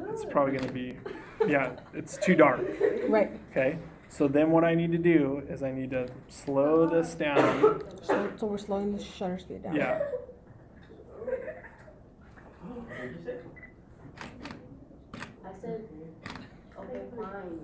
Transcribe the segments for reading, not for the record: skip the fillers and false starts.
it's probably going to be, yeah, it's too dark. Right. Okay, so then what I need to do is I need to slow this down. So we're slowing the shutter speed down. Yeah. I said, okay, fine.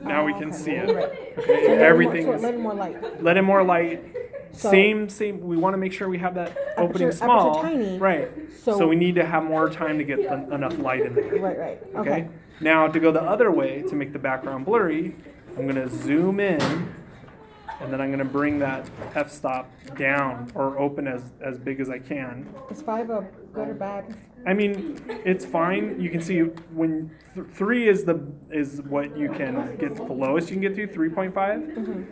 Now we can see it. Right. Okay, So everything let in is. more light. Let in more light. So- Same. We want to make sure we have that opening Aperture small. tiny. Right. So- So we need to have more time to get enough light in there. Right. Okay. Now to go the other way to make the background blurry, I'm going to zoom in, and then I'm going to bring that f-stop down or open as big as I can. Is 5 a good or bad? I mean, it's fine. You can see when 3 is what you can get the lowest you can get to, 3.5.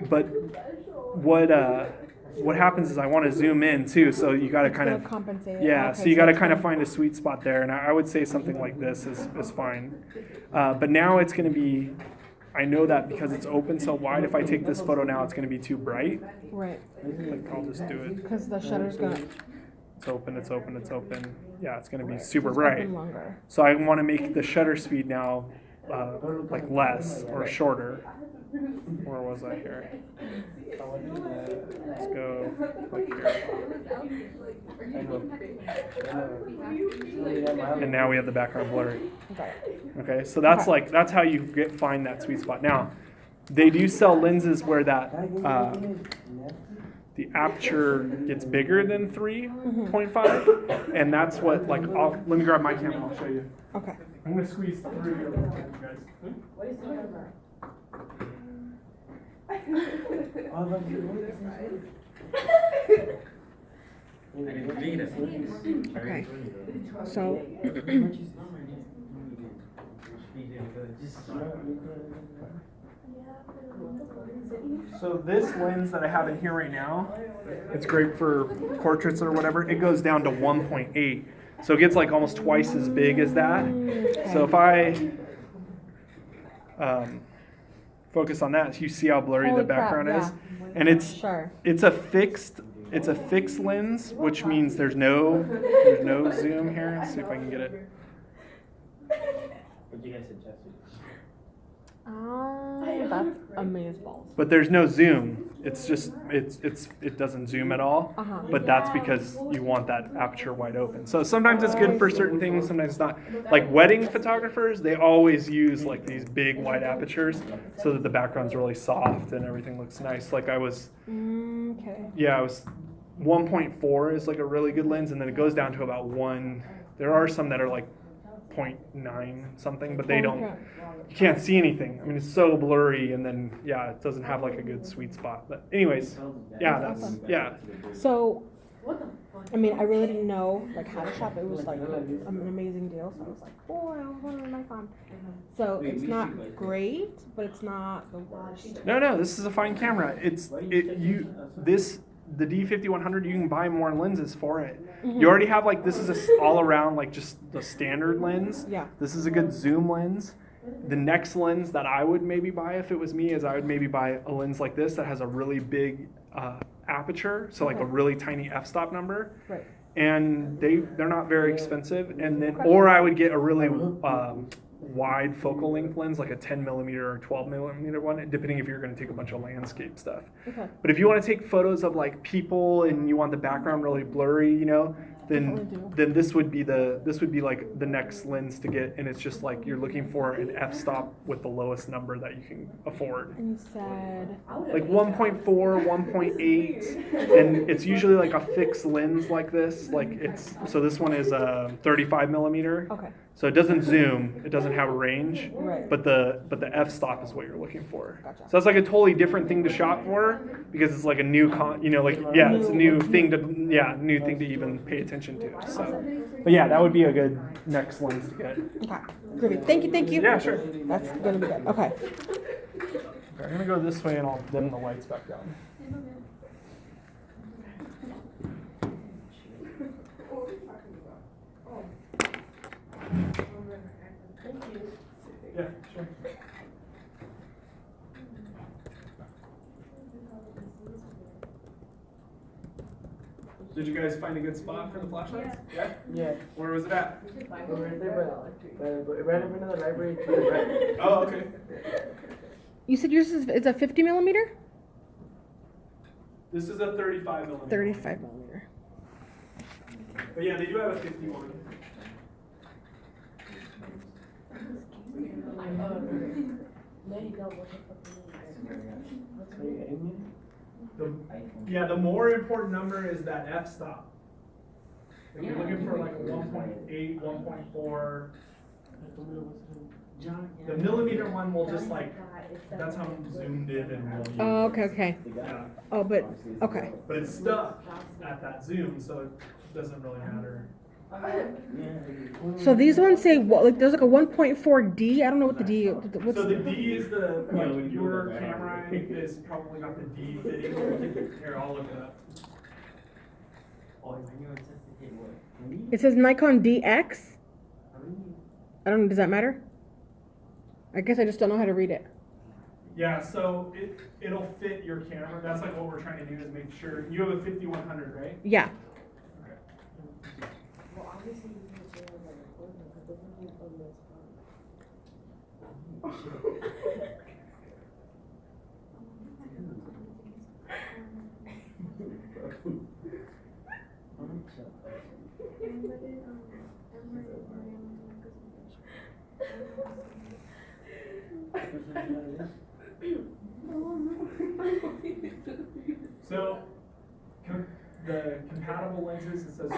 But what happens is I want to zoom in too, so you got to kind of compensate. yeah. Okay, So you got to it's kind of fine. find a sweet spot there, and I would say something like this is fine. But now it's going to be. I know that because it's open so wide. If I take this photo now, it's going to be too bright. Right. Like I'll just do it. Because the shutter's gonna. It's open. It's open. It's open. Yeah, it's going to be super It's bright. open longer. So I want to make the shutter speed now like less or shorter. Where was I here? Let's go like here. And now we have the background blurry. Okay. Okay, so that's how you find that sweet spot. Now, they do sell lenses where that the aperture gets bigger than 3.5, and that's what like. Let me grab my camera. I'll show you. Okay. I'm gonna squeeze through here real quick, you guys. Okay. So. So this lens that I have in here right now, it's great for portraits or whatever. It goes down to 1.8, so it gets like almost twice as big as that. So if I focus on that, you see how blurry Holy the background crap, is, and Sure. it's a fixed lens, which means there's no zoom here. Let's see if I can get it. What do you guys suggest? That's amazeballs. But there's no zoom. It's just it doesn't zoom at all. Uh-huh. But that's because you want that aperture wide open. So sometimes it's good for certain things, sometimes it's not. Like wedding photographers, they always use like these big wide apertures so that the background's really soft and everything looks nice. Like I was 1.4 is like a really good lens, and then it goes down to about 1. There are some that are like 0.9 something, but they don't. You can't see anything. I mean, it's so blurry, and then it doesn't have like a good sweet spot. But anyways, So, I mean, I really didn't know like how to shop. It was like an amazing deal. So I was like, oh, I want an iPhone. So it's not great, but it's not the worst. No, this is a fine camera. The D5100, you can buy more lenses for it. Mm-hmm. You already have like this is all around like just the standard lens. Yeah. This is a good zoom lens. The next lens that I would maybe buy if it was me is I would maybe buy a lens like this that has a really big aperture, so like a really tiny f-stop number. Right. And they're not very expensive. And then or I would get a really wide focal length lens, like a 10 millimeter or 12 millimeter one, depending if you're going to take a bunch of landscape stuff. Okay. But if you want to take photos of like people and you want the background really blurry, then this would be like the next lens to get, and it's just like you're looking for an f-stop with the lowest number that you can afford. And you said Like 1.4, 1.8, and it's usually like a fixed lens like this. So this one is a 35 millimeter. okay. So it doesn't zoom, it doesn't have a range, Right. but the f-stop is what you're looking for. Gotcha. So that's like a totally different thing to shop for because it's like a new it's a new thing to even pay attention to. So, but that would be a good next lens to get. Okay. Groovy. Thank you. Yeah, sure. That's gonna be good. Okay. Okay, I'm gonna go this way and I'll dim the lights back down. Yeah, sure. Did you guys find a good spot for the flashlights? Yeah? Yeah. Where was it at? Right there, but right in front of the library to the right. Oh, okay. You said yours is a 50 millimeter? This is a 35 millimeter. 35 millimeter. But yeah, they do have a 51. The more important number is that f-stop. If you're looking for like a 1.8, 1.4, the millimeter one will just like, that's how zoomed in and will use. Oh, okay. Yeah. Oh, but, okay. But it's stuck at that zoom, so it doesn't really matter. So these ones say, what, like, there's like a 1.4D. I don't know what the D, what's So the D is the, like, your camera is probably got the D fitting. Here, I'll look it up. It says Nikon DX. I don't know, does that matter? I guess I just don't know how to read it. Yeah, so it'll fit your camera. That's like what we're trying to do is make sure. You have a 5100, right? Yeah. Okay. So, the compatible lenses, it says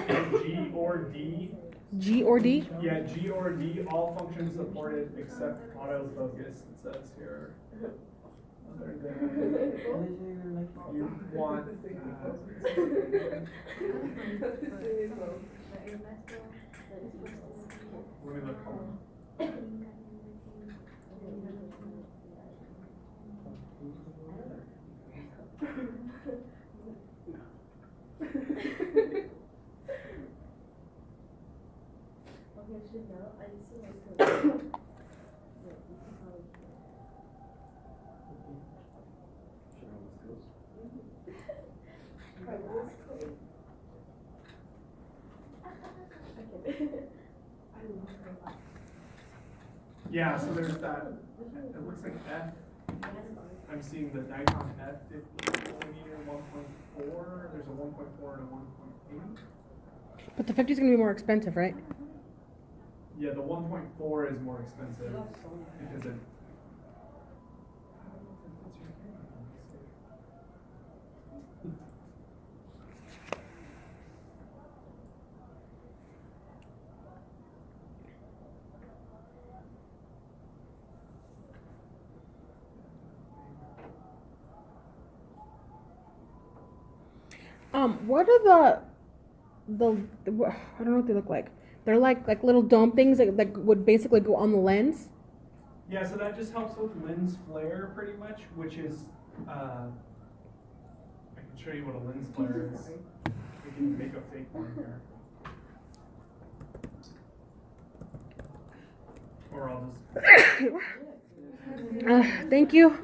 G or D. G or D? Yeah, G or D, all functions supported except autofocus, it says here. Other than you want. Let me look. Yeah, so there's that, it looks like F, I'm seeing the Nikon F50 millimeter 1.4, there's a 1.4 and a 1.8. But the 50 is going to be more expensive, right? Yeah, the 1.4 is more expensive because it. What are the I don't know what they look like. They're like little dome things that would basically go on the lens. Yeah, so that just helps with lens flare pretty much, which is, I can show you what a lens flare is. We can make a fake one here. Or I'll just. Thank you.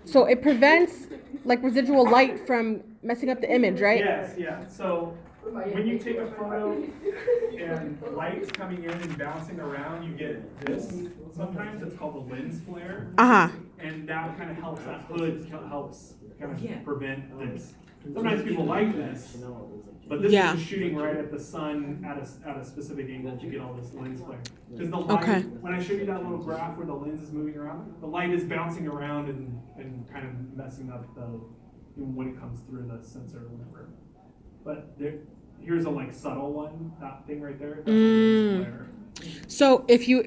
So it prevents like residual light from messing up the image, right? Yes, yeah. So when you take a photo and light's coming in and bouncing around, you get this. Sometimes it's called a lens flare. And that kind of helps, that hood helps kind of prevent this. Sometimes people like this, but this is shooting right at the sun at a specific angle to get all this lens flare. Because the light, when I show you that little graph where the lens is moving around, the light is bouncing around and kind of messing up when it comes through the sensor or whatever. But here's a like subtle one, that thing right there. That's a lens flare. So if you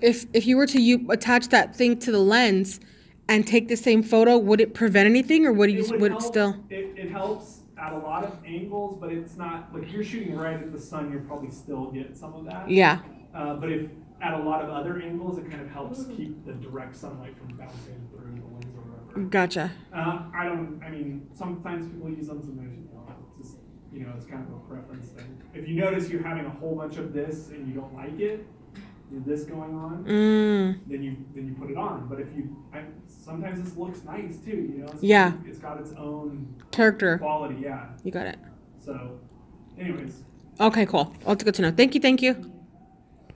were to attach that thing to the lens and take the same photo, would it prevent anything, or would it still? It helps at a lot of angles, but it's not like you're shooting right at the sun. You'll probably still get some of that. Yeah. But if at a lot of other angles, it kind of helps keep the direct sunlight from bouncing through the lens or whatever. Gotcha. I mean, sometimes people use them, sometimes it's just, it's kind of a preference thing. If you notice you're having a whole bunch of this and you don't like it, this going on, then you put it on. But if sometimes this looks nice too, Yeah. It's got its own character quality, yeah. You got it. So Anyways. Okay, cool. Well, it's good to know. Thank you.